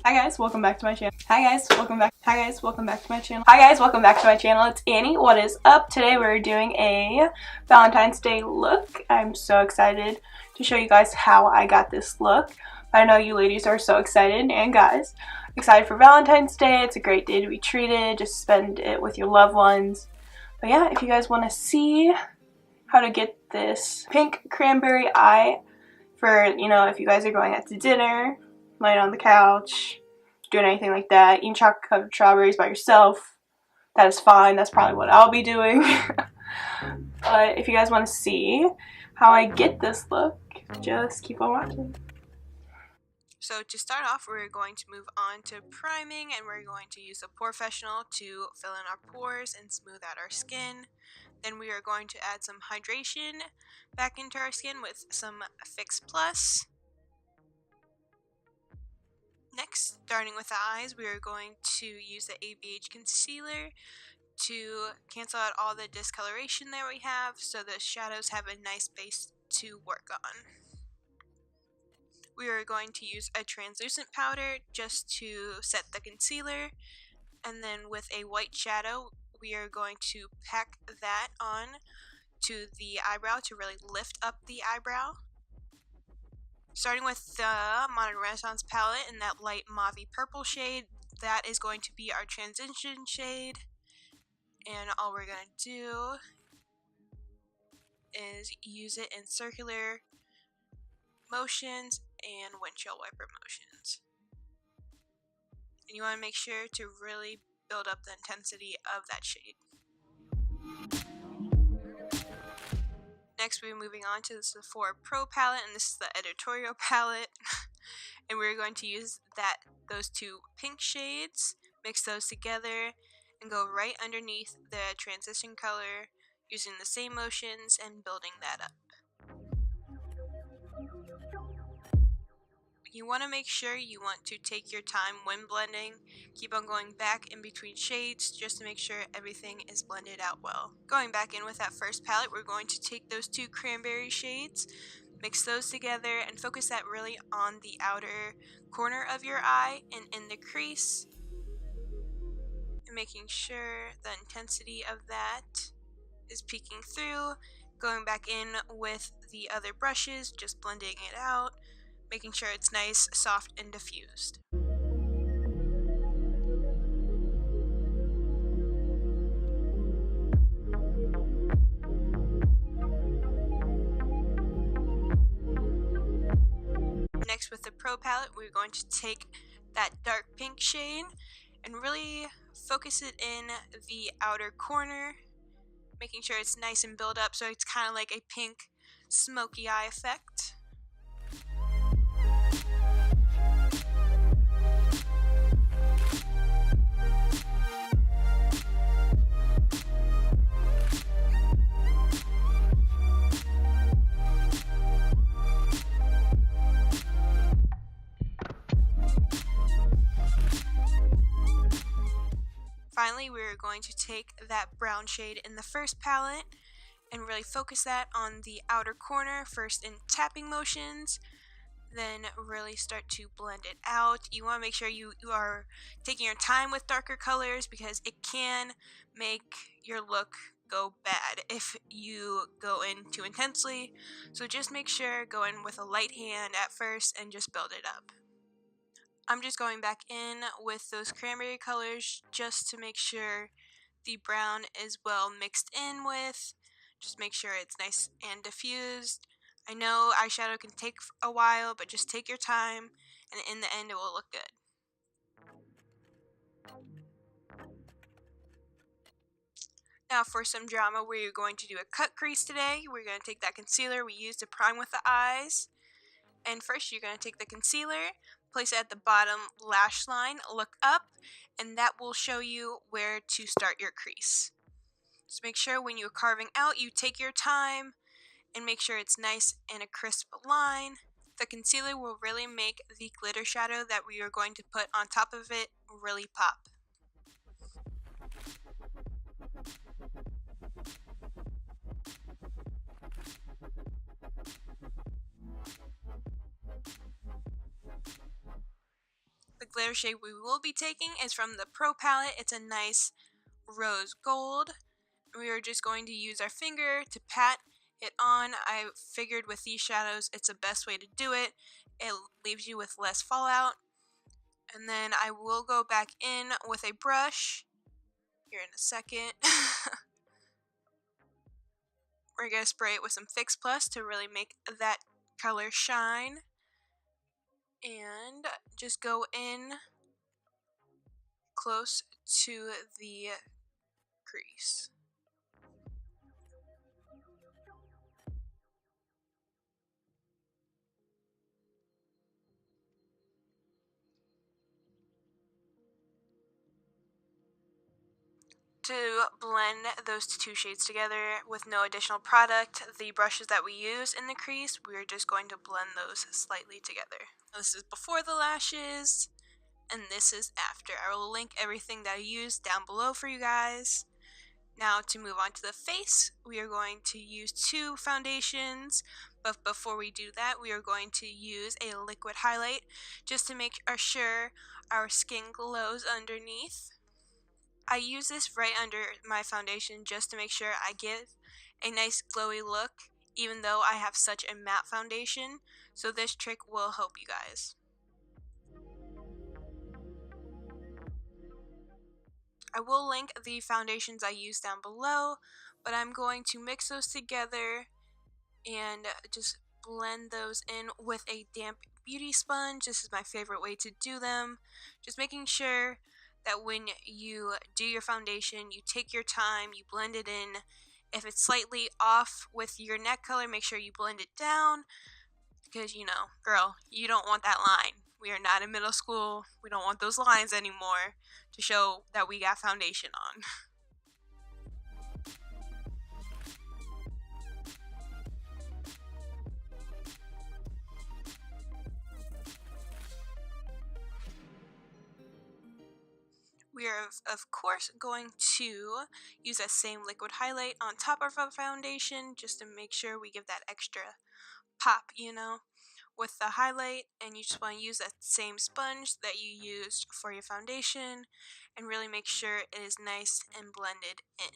Hi guys, welcome back to my channel. Hi guys, welcome back to my channel. Hi guys, welcome back to my channel. It's Annie. What is up? Today we're doing a Valentine's Day look. I'm so excited to show you guys how I got this look. I know you ladies are so excited, and guys, excited for Valentine's Day. It's a great day to be treated. Just spend it with your loved ones. But yeah, if you guys want to see how to get this pink cranberry eye for, you know, if you guys are going out to dinner, laying on the couch, doing anything like that, eating chocolate covered strawberries by yourself, that is fine. That's probably what I'll be doing. But if you guys want to see how I get this look, just keep on watching. So to start off, we're going to move on to priming, and we're going to use the Pore Fessional to fill in our pores and smooth out our skin. Then we are going to add some hydration back into our skin with some Fix Plus. Next, starting with the eyes, we are going to use the ABH concealer to cancel out all the discoloration that we have, so the shadows have a nice base to work on. We are going to use a translucent powder just to set the concealer, and then with a white shadow we are going to pack that on to the eyebrow to really lift up the eyebrow. Starting with the Modern Renaissance palette in that light mauvey purple shade, that is going to be our transition shade, and all we're going to do is use it in circular motions and windshield wiper motions. And you want to make sure to really build up the intensity of that shade. Next, we're moving on to the Sephora Pro palette, and this is the editorial palette. And we're going to use those two pink shades, mix those together, and go right underneath the transition color using the same motions and building that up. You want to make sure you want to take your time when blending. Keep on going back in between shades just to make sure everything is blended out well. Going back in with that first palette, we're going to take those two cranberry shades, mix those together, and focus that really on the outer corner of your eye and in the crease, and making sure the intensity of that is peeking through. Going back in with the other brushes, just blending it out, making sure it's nice, soft, and diffused. Next, with the Pro palette, we're going to take that dark pink shade and really focus it in the outer corner, making sure it's nice and built up so it's kind of like a pink smoky eye effect. Finally, we're going to take that brown shade in the first palette and really focus that on the outer corner, first in tapping motions, then really start to blend it out. You want to make sure you are taking your time with darker colors, because it can make your look go bad if you go in too intensely. So just make sure go in with a light hand at first and just build it up. I'm just going back in with those cranberry colors just to make sure the brown is well mixed in with. Just make sure it's nice and diffused. I know eyeshadow can take a while, but just take your time, and in the end it will look good. Now for some drama, we're going to do a cut crease today. We're going to take that concealer we used to prime with the eyes. And first you're going to take the concealer, place it at the bottom lash line, look up, and that will show you where to start your crease. Just make sure when you're carving out, you take your time and make sure it's nice and a crisp line. The concealer will really make the glitter shadow that we are going to put on top of it really pop. glitter shade we will be taking is from the Pro palette. It's a nice rose gold. We are just going to use our finger to pat it on. I figured with these shadows it's the best way to do it. It leaves you with less fallout. And then I will go back in with a brush here in a second. We're going to spray it with some Fix Plus to really make that color shine. And just go in close to the crease. To blend those two shades together with no additional product, the brushes that we use in the crease, we're just going to blend those slightly together. This is before the lashes, and this is after. I will link everything that I used down below for you guys. Now to move on to the face, we are going to use two foundations, but before we do that, we are going to use a liquid highlight just to make sure our skin glows underneath. I use this right under my foundation just to make sure I give a nice glowy look, even though I have such a matte foundation, so this trick will help you guys. I will link the foundations I use down below, but I'm going to mix those together and just blend those in with a damp beauty sponge. This is my favorite way to do them. Just making sure that when you do your foundation, you take your time, you blend it in. If it's slightly off with your neck color, make sure you blend it down, because you know, girl, you don't want that line. We are not in middle school. We don't want those lines anymore to show that we got foundation on. We are of course going to use that same liquid highlight on top of our foundation just to make sure we give that extra pop, you know, with the highlight. And you just want to use that same sponge that you used for your foundation and really make sure it is nice and blended in.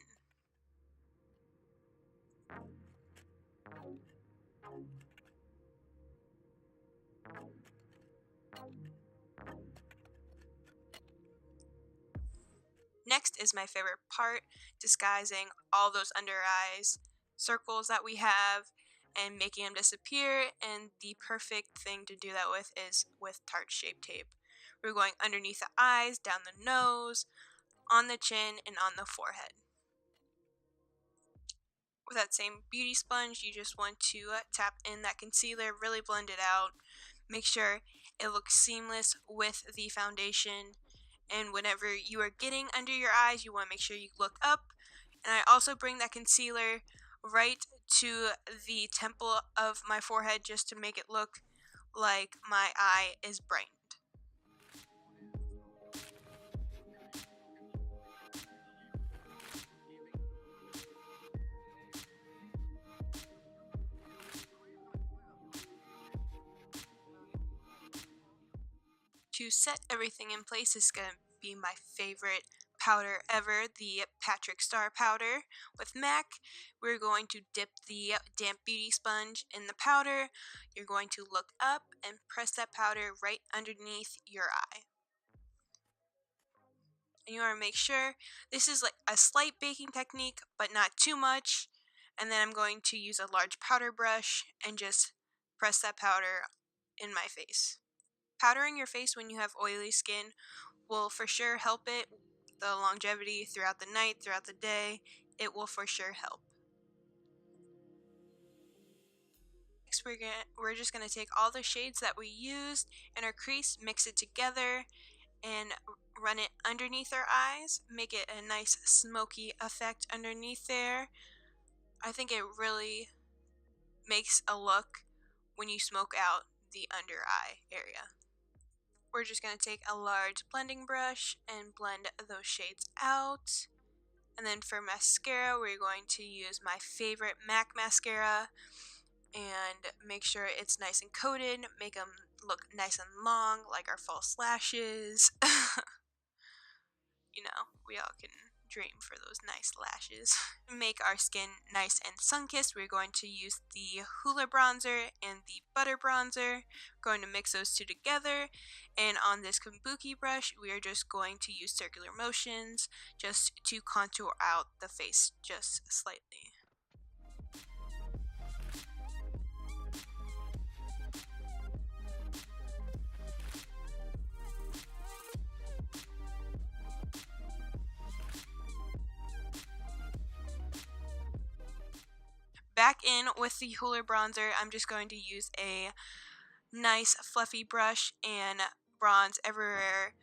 Next is my favorite part, disguising all those under eyes circles that we have and making them disappear, and the perfect thing to do that with is with Tarte Shape Tape. We're going underneath the eyes, down the nose, on the chin, and on the forehead. With that same beauty sponge, you just want to tap in that concealer, really blend it out, make sure it looks seamless with the foundation. And whenever you are getting under your eyes, you want to make sure you look up. And I also bring that concealer right to the temple of my forehead just to make it look like my eye is brightened. To set everything in place is going to be my favorite powder ever, the Patrick Star powder. With MAC, we're going to dip the damp beauty sponge in the powder. You're going to look up and press that powder right underneath your eye. And you want to make sure this is like a slight baking technique, but not too much. And then I'm going to use a large powder brush and just press that powder in my face. Powdering your face when you have oily skin will for sure help it. The longevity throughout the night, throughout the day, it will for sure help. Next, we're just going to take all the shades that we used in our crease, mix it together, and run it underneath our eyes. Make it a nice smoky effect underneath there. I think it really makes a look when you smoke out the under eye area. We're just going to take a large blending brush and blend those shades out. And then for mascara, we're going to use my favorite MAC mascara and make sure it's nice and coated, make them look nice and long, like our false lashes. You know, we all can dream for those nice lashes. To make our skin nice and sun-kissed, we're going to use the Hoola bronzer and the butter bronzer. We're going to mix those two together, and on this kabuki brush we are just going to use circular motions just to contour out the face just slightly. Back in with the Hoola bronzer, I'm just going to use a nice fluffy brush and bronze everywhere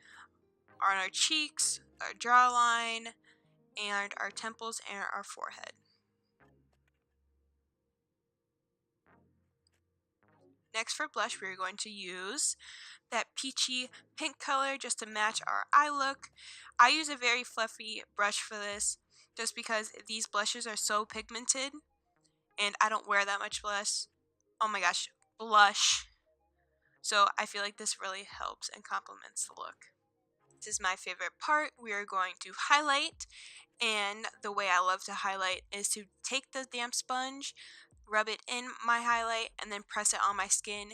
on our cheeks, our jawline, and our temples and our forehead. Next for blush, we're going to use that peachy pink color just to match our eye look. I use a very fluffy brush for this just because these blushes are so pigmented and I don't wear that much blush. Oh my gosh, blush. So I feel like this really helps and complements the look. This is my favorite part. We are going to highlight, and the way I love to highlight is to take the damp sponge, rub it in my highlight, and then press it on my skin.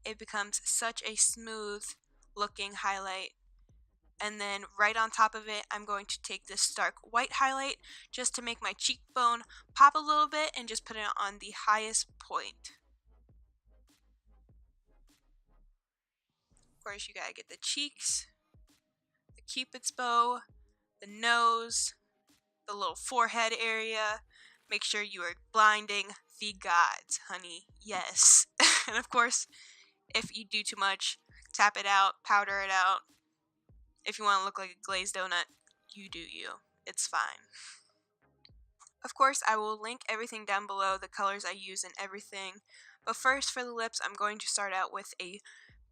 It becomes such a smooth looking highlight. And then right on top of it, I'm going to take this stark white highlight just to make my cheekbone pop a little bit and just put it on the highest point. Of course, you gotta get the cheeks, the cupid's bow, the nose, the little forehead area. Make sure you are blinding the gods, honey. Yes. And of course, if you do too much, tap it out, powder it out. If you want to look like a glazed donut, you do you. It's fine. Of course, I will link everything down below, the colors I use and everything. But first, for the lips, I'm going to start out with a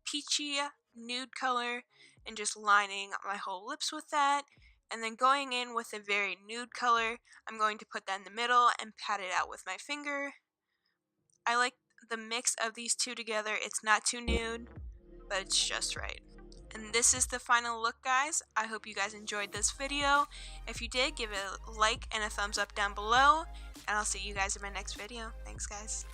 peachy nude color and just lining my whole lips with that. And then going in with a very nude color, I'm going to put that in the middle and pat it out with my finger. I like the mix of these two together. It's not too nude, but it's just right. And this is the final look, guys. I hope you guys enjoyed this video. If you did, give it a like and a thumbs up down below. And I'll see you guys in my next video. Thanks, guys.